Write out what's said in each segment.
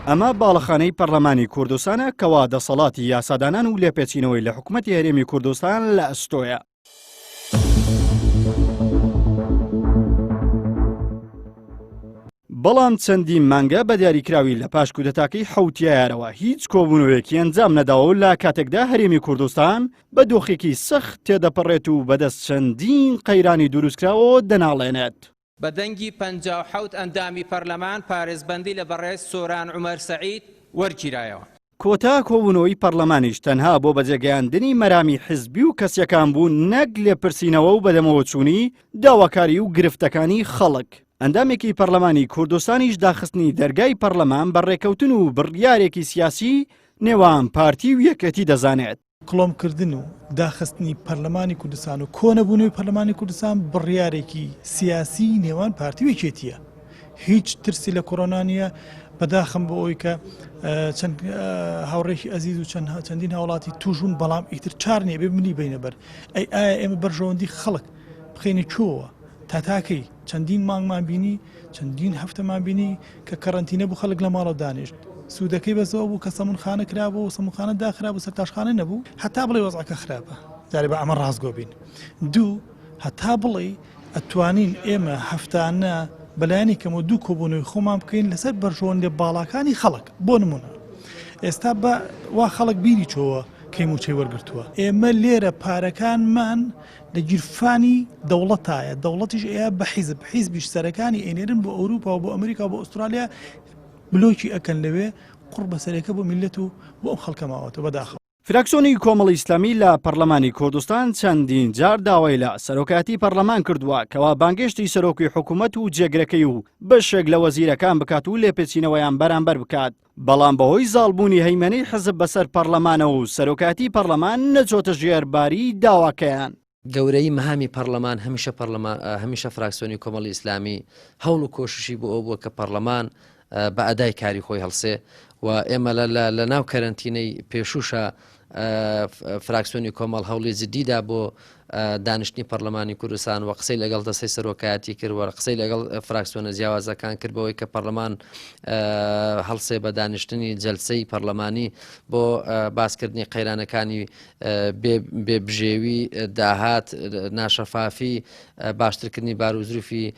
ئەمە باڵەخانەی پەرلەمانی کوردستانە کەوا دەسەڵاتی یاسادانان و لێپێچینەوەی لە حکوومەتی هەرێمی کوردستان لە ئەستۆیە. بەڵام چەندین مانگە بە دیاریکراوی لە پاش کودەتاکەی حوتیارەوە هیچ کۆبوونەوەیەکی ئەنجام نەداوە و لە کاتێکدا هەرێمی کوردستان بە دۆخێکی سەخت تێدەپەڕێت و بەدەست چەندین قەیرانی دروستکراوە دەناڵێنێت. بە دەنگی 57 ئەندامی پەرلەمان پارێزبەندی لە بەڕێز سۆران عومەر سەعید وەرگیرایەوە. کۆتا کۆبوونەوەی پەرلەمانیش تەنها بۆ بەجێگەیاندنی مەرامی حیزبی و کەسیەکان بوو نەک لێپرسینەوە و بەدەمەوە چوونی داواکاری و گرفتەکانی خەڵک. ئەندامێکی پەرلەمانی کوردستانیش داخستنی دەرگای پەرلەمان بە ڕێکەوتن و بڕیارێکی سیاسی نێوان پارتی و یەکەتی دەزانێت. کڵۆمکردن و داخستنی پەرلەمانی کوردستان و کۆنەبوونەوەی پەرلەمانی کوردستان بڕیارێکی سیاسی نێوان پارتی و یەکێتیە. هیچ ترسی لە کۆڕۆنا نیە. بەداخم بۆ ئەوی کە چەند هاوڕێکی ئەزیز و چەندین هاوڵاتی توژون بەڵام ئیتر چار نییە بێ منی بینەبەر ئایا ئێمە بەرژەوەندی خەڵک بخینە چۆوە تاکەی چەندین مانگمان بینی چەندین هەفتەمان بینی کە کەڕەنتینە بوو خەڵک لە ماڵەوە دانیشت سوودەکەی بەزەوە بوو کە سەمونخانە کرابەوە و سەمونخانە داخرابوو سەرتاشخانە نەبوو هەتا بڵێ وەزعەکە خراپە جارێ بە ئەمە ڕاستگۆ بین. دوو هەتا بڵێ ئەتوانین ئێمە هەفتانە بەلایانی کەمە دوو کۆبوونەوەی خۆمان بکەین لەسەر بەرژەوەندە باڵاکانی خەڵک بۆ نمونە. ئێستا بە وا خەڵک بیری چۆوە کەی موچەی وەرگرتووە. ئێمە لێرە پارەکانمان لە گیرفانی دەوڵەتایە دەوڵەتیش ئەیە بە حیزبیش سەرەکانی ئێنێرن بۆ ئەوروپا و بۆ ئەمریکا بۆ ئوسترالیا بلۆکی ئەکەن لەوێ قوڕ بەسەرەکە بۆ میلەت و بۆ ئەم خەڵکە ماوەتەوە بەداخەوە. فراکسیۆنی کۆمەڵی ئیسلامی لە پەرلەمانی کوردستان چەندین جار داوای لە سەرۆکاتی پەرلەمان کردووە کەوا بانگێشتی سەرۆکی حکوومەت و جێگرەکەی و بەشێک لە وەزیرەکان بکات و لێپێچینەوەیان بەرامبەر بکات. بەڵام بەهۆی زاڵبوونی هەیمەنەی حزب بەسەر پەرلەمانە و سەرۆکاتی پەرلەمان نەچۆتە ژێرباری داواکەیان. گەورەی مەهامی پەرلەمان هەمیشە فراکسیۆنی کۆمەڵی ئیسلامی هەوڵ و کۆششی بۆ ئەو بووە کە پەرلەمان بە ئەدای کاری خۆی هەڵسێ و ئێمە لە ناو کەرەنتینەی پێشوشە فراکسیۆنی کۆمەڵ هەوڵی جدیدا بۆ دانیشتنی پەرلەمانی کوردستان و قسەی لەگەڵ دەستەی سەرۆکایەتی کردوە قسەی لەگەڵ فراکسیۆنە جیاوازەکان کردبەوەی کە پەرلەمان هەڵسێ بە دانیشتنی جەلسەی پەرلەمانی بۆ باسکردنی قەیرانەکانی بێبژێوی داهات ناشەفافی باشترکردنی باروزروفی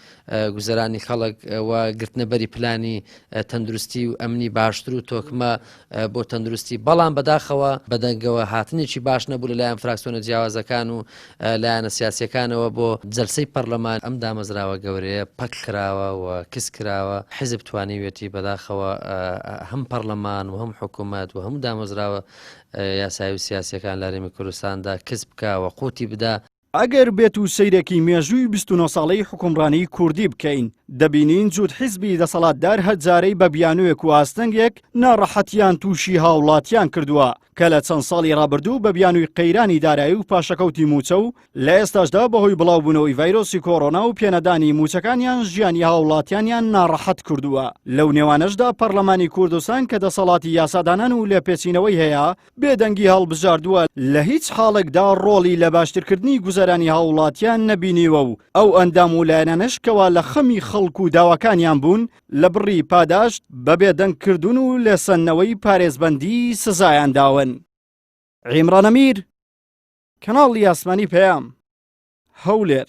گوزەرانی خەڵک و گرتنەبەری پلانی تەندروستی و ئەمنی باشتر و تۆکمە بۆ تەندروستی بەڵام بەداخەوە بەدەنگەوە هاتنێکی باش نەبوو لەلایەن فراکسیۆنە جیاوازەکان و لایەنە سیاسیەکانەوە بۆ جەلسەی پەرلەمان ئەم دامەزراوە گەورەیە پەک کراوە و کس کراوە حیزب توانیوێتی بەداخەوە هەم پەرلەمان و هەم حکوومەت و هەموو دامەزراوە یاسایی و سیاسیەکان لە هەرێمی کوردستاندا کس بکە و قوتی بدا. ئەگەر بێت و سەیرێکی مێژووی 29 ساڵەی حکومڕانی کوردی بکەین دەبینین جوود حیزبی دەسەڵاتدار هەرجارەی بە بیانوێک و ئاستەنگێک ناڕەحەتیان تووشی هاوڵاتیان کردووە کە لە چەند ساڵی ڕابردوو بە بیانووی قەیرانی دارایی و پاشەکەوتی موچە و لە ئێستاشدا بەهۆی بڵاوبوونەوەی ڤایرۆسی کۆڕۆنا و پێنەدانی موچەکانیان ژیانی هاوڵاتیانیان ناڕەحەت کردووە. لەو نێوانەشدا پەرلەمانی کوردستان کە دەسەڵاتی یاسادانان و لێپێچینەوەی هەیە بێدەنگی هەڵبژاردووە لە هیچ حاڵێکدا ڕۆڵی لە باشترکردنی گوزەرانی هاوڵاتیان نەبینیوە و ئەو ئەندام و لایەنانش کەوا لە خەمی خەڵک و داواکانیان بوون لە بڕی پاداشت بە بێدەنگکردن و لێسەنەوەی پارێزبەندی سزایان داون. عیمران ئەمیر، کەناڵی ئاسمانی پەیام، هەولێر.